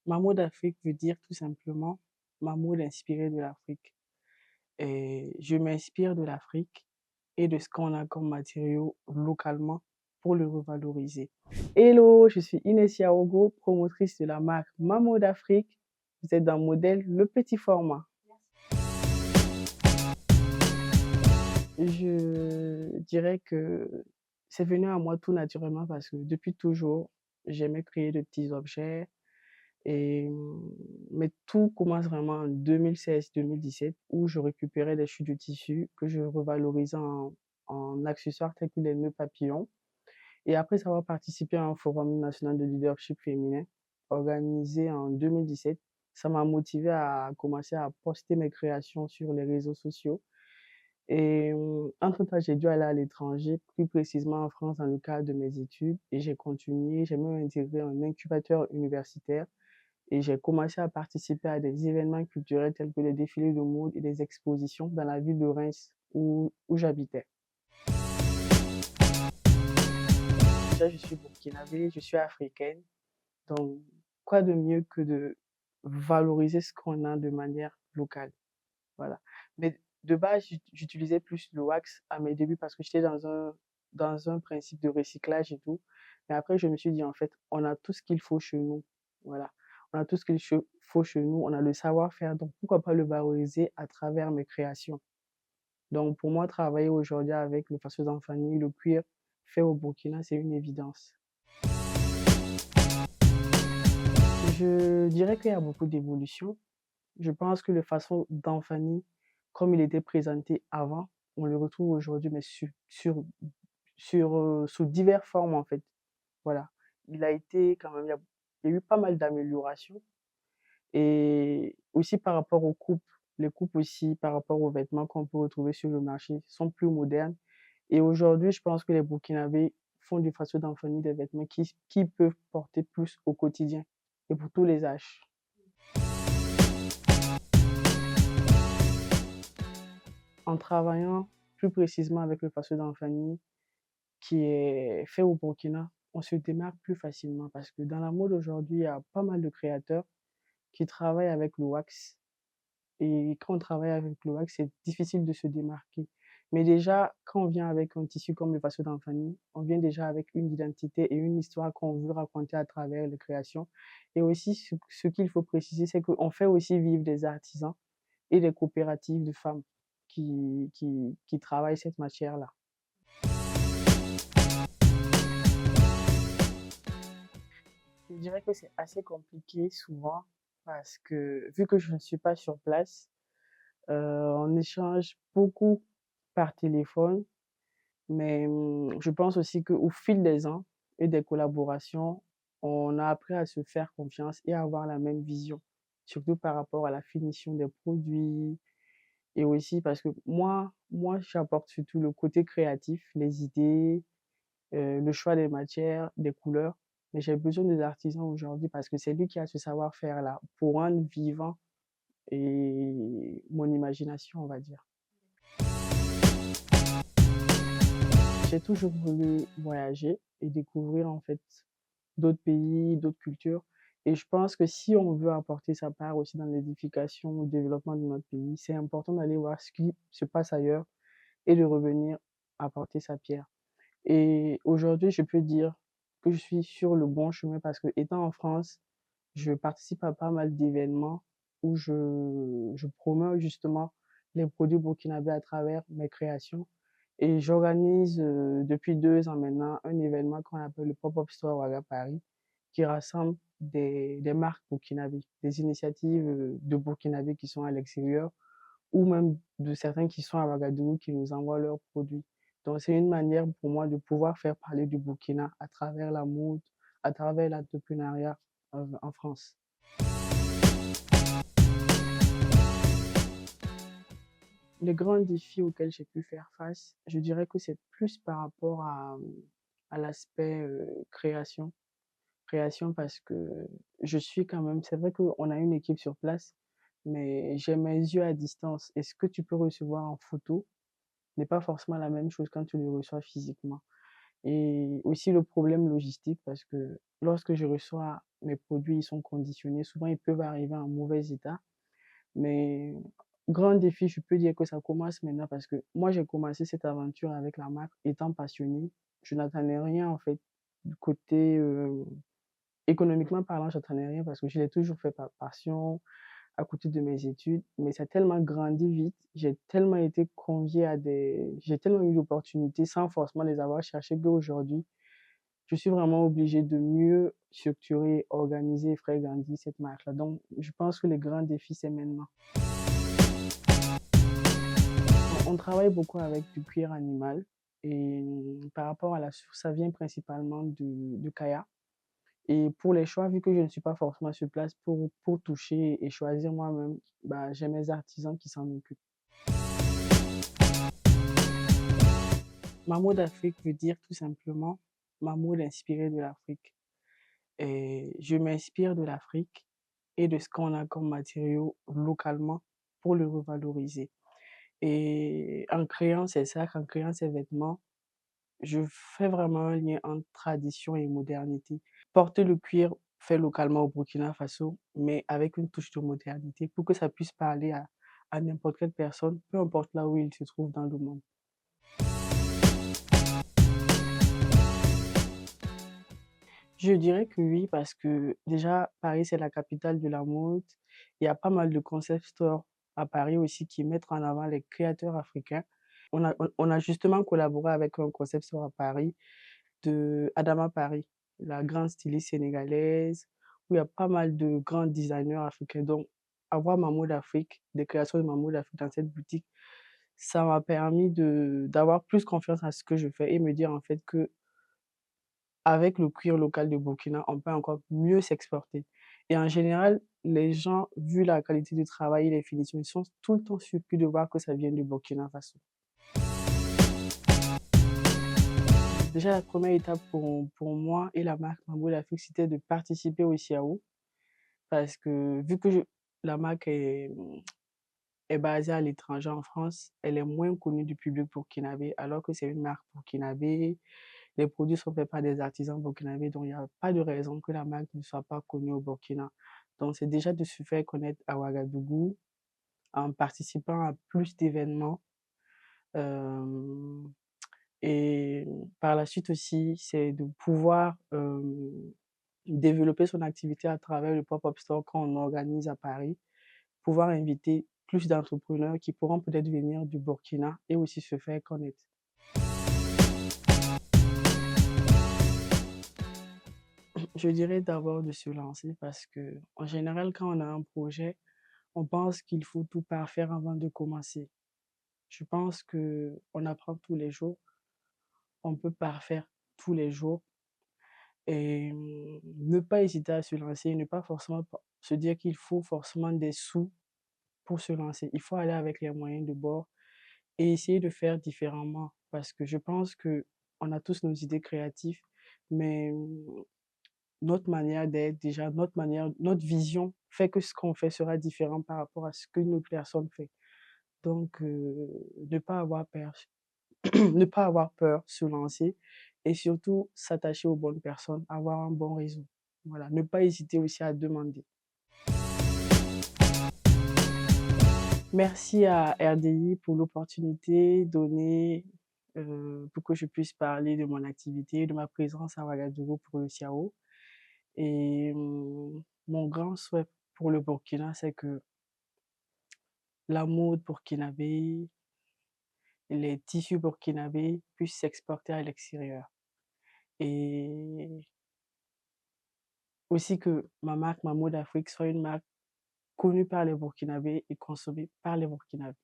Ma mode d'Afrique veut dire tout simplement ma mode inspirée de l'Afrique. Et je m'inspire de l'Afrique et de ce qu'on a comme matériaux localement pour le revaloriser. Hello, je suis Inès Yaogo, promotrice de la marque Mamo d'Afrique. Vous êtes dans modèle le petit format. Je dirais que c'est venu à moi tout naturellement parce que depuis toujours, j'aimais créer de petits objets. Mais tout commence vraiment en 2016-2017 où je récupérais des chutes de tissu que je revalorisais en accessoires tels que les nœuds papillons. Et après avoir participé à un forum national de leadership féminin organisé en 2017, ça m'a motivé à commencer à poster mes créations sur les réseaux sociaux. Entre-temps, j'ai dû aller à l'étranger, plus précisément en France dans le cadre de mes études, et j'ai continué, j'ai même intégré un incubateur universitaire et j'ai commencé à participer à des événements culturels tels que des défilés de mode et des expositions dans la ville de Reims où j'habitais. Déjà, je suis burkinabé, je suis africaine, donc quoi de mieux que de valoriser ce qu'on a de manière locale. Voilà. Mais de base, j'utilisais plus le wax à mes débuts parce que j'étais dans un principe de recyclage et tout. Mais après, je me suis dit, en fait, on a tout ce qu'il faut chez nous. Voilà. On a tout ce faut chez nous. On a le savoir-faire. Donc, pourquoi pas le valoriser à travers mes créations? Donc, pour moi, travailler aujourd'hui avec le faso d'Anfani, le cuir fait au Burkina, c'est une évidence. Je dirais qu'il y a beaucoup d'évolutions. Je pense que le façon d'Anfani, comme il était présenté avant, on le retrouve aujourd'hui, mais sous diverses formes, en fait. Voilà. Il a été quand même, il y a eu pas mal d'améliorations. Et aussi par rapport aux coupes, les coupes aussi par rapport aux vêtements qu'on peut retrouver sur le marché sont plus modernes. Et aujourd'hui, je pense que les Burkinabés font du faso d'Anfani des vêtements qui peuvent porter plus au quotidien et pour tous les âges. En travaillant plus précisément avec le faso d'Anfani qui est fait au Burkina, on se démarque plus facilement parce que dans la mode aujourd'hui, il y a pas mal de créateurs qui travaillent avec le wax. Et quand on travaille avec le wax, c'est difficile de se démarquer. Mais déjà, quand on vient avec un tissu comme le faso d'Anfani, on vient déjà avec une identité et une histoire qu'on veut raconter à travers les créations. Et aussi, ce qu'il faut préciser, c'est qu'on fait aussi vivre des artisans et des coopératives de femmes qui travaillent cette matière-là. Je dirais que c'est assez compliqué souvent parce que vu que je ne suis pas sur place, on échange beaucoup par téléphone, mais je pense aussi qu'au fil des ans et des collaborations, on a appris à se faire confiance et à avoir la même vision, surtout par rapport à la finition des produits et aussi parce que moi, j'apporte surtout le côté créatif, les idées, le choix des matières, des couleurs. Mais j'ai besoin des artisans aujourd'hui parce que c'est lui qui a ce savoir-faire-là pour rendre vivant et mon imagination, on va dire. J'ai toujours voulu voyager et découvrir en fait d'autres pays, d'autres cultures. Et je pense que si on veut apporter sa part aussi dans l'édification, au développement de notre pays, c'est important d'aller voir ce qui se passe ailleurs et de revenir apporter sa pierre. Et aujourd'hui, je peux dire que je suis sur le bon chemin parce que étant en France, je participe à pas mal d'événements où je promeux justement les produits burkinabés à travers mes créations. Et j'organise depuis 2 ans maintenant un événement qu'on appelle le Pop-Up Store Ouaga Paris, qui rassemble des marques burkinabées, des initiatives de burkinabés qui sont à l'extérieur ou même de certains qui sont à Ouagadougou qui nous envoient leurs produits. Donc c'est une manière pour moi de pouvoir faire parler du Burkina à travers la mode, à travers l'entrepreneuriat en France. Les grands défis auxquels j'ai pu faire face, je dirais que c'est plus par rapport à l'aspect création. Création parce que je suis quand même, c'est vrai qu'on a une équipe sur place, mais j'ai mes yeux à distance. Et ce que tu peux recevoir en photo n'est pas forcément la même chose quand tu le reçois physiquement. Et aussi le problème logistique parce que lorsque je reçois mes produits ils sont conditionnés. Souvent, ils peuvent arriver en mauvais état. Mais grand défi, je peux dire que ça commence maintenant parce que moi, j'ai commencé cette aventure avec la marque étant passionnée. Je n'attendais rien en fait du côté, économiquement parlant, j'attendais rien parce que je l'ai toujours fait par passion, à côté de mes études, mais ça a tellement grandi vite, j'ai tellement eu d'opportunités sans forcément les avoir cherchées qu'aujourd'hui, je suis vraiment obligée de mieux structurer, organiser et faire grandir cette marque-là. Donc, je pense que le grand défi, c'est maintenant. On travaille beaucoup avec du cuir animal et par rapport à la source, ça vient principalement du Kaya. Et pour les choix, vu que je ne suis pas forcément sur place pour toucher et choisir moi-même, bah, j'ai mes artisans qui s'en occupent. Ma mode d'Afrique veut dire tout simplement ma mode inspirée de l'Afrique. Et je m'inspire de l'Afrique et de ce qu'on a comme matériaux localement pour le revaloriser. Et en créant ces sacs, en créant ces vêtements, je fais vraiment un lien entre tradition et modernité. Porter le cuir fait localement au Burkina Faso, mais avec une touche de modernité pour que ça puisse parler à n'importe quelle personne, peu importe là où il se trouve dans le monde. Je dirais que oui, parce que déjà, Paris, c'est la capitale de la mode. Il y a pas mal de concept stores à Paris aussi qui mettent en avant les créateurs africains. On a justement collaboré avec un concept store à Paris de Adama Paris, la grande styliste sénégalaise, où il y a pas mal de grands designers africains. Donc, avoir Mamo d'Afrique, des créations de Mamo d'Afrique dans cette boutique, ça m'a permis d'avoir plus confiance en ce que je fais et me dire en fait que avec le cuir local de Burkina, on peut encore mieux s'exporter. Et en général, les gens, vu la qualité du travail et les finitions, ils sont tout le temps surpris de voir que ça vient du Burkina Faso. Déjà, la première étape pour moi et la marque Mambo Lafix, c'était de participer au CIAO parce que vu que la marque est basée à l'étranger en France, elle est moins connue du public burkinabé alors que c'est une marque burkinabé. Les produits sont faits par des artisans burkinabés, donc il n'y a pas de raison que la marque ne soit pas connue au Burkina. Donc, c'est déjà de se faire connaître à Ouagadougou en participant à plus d'événements. euh, et par la suite aussi, c'est de pouvoir développer son activité à travers le pop-up store qu'on organise à Paris, pouvoir inviter plus d'entrepreneurs qui pourront peut-être venir du Burkina et aussi se faire connaître. Je dirais d'abord de se lancer parce que, en général, quand on a un projet, on pense qu'il faut tout parfaire avant de commencer. Je pense que on apprend tous les jours, on peut parfaire tous les jours et ne pas hésiter à se lancer, ne pas forcément se dire qu'il faut forcément des sous pour se lancer. Il faut aller avec les moyens de bord et essayer de faire différemment parce que je pense que on a tous nos idées créatives, mais notre manière d'être, déjà notre vision fait que ce qu'on fait sera différent par rapport à ce qu'une autre personne fait. Donc, ne pas avoir peur, ne pas avoir peur, se lancer et surtout s'attacher aux bonnes personnes, avoir un bon réseau. Voilà, ne pas hésiter aussi à demander. Merci à RDI pour l'opportunité donnée pour que je puisse parler de mon activité, de ma présence à Ouagadougou pour le CIAO. Et mon grand souhait pour le Burkina, c'est que la mode burkinabé, les tissus burkinabés puissent s'exporter à l'extérieur. Et aussi que ma marque, ma mode Afrique, soit une marque connue par les Burkinabés et consommée par les Burkinabés.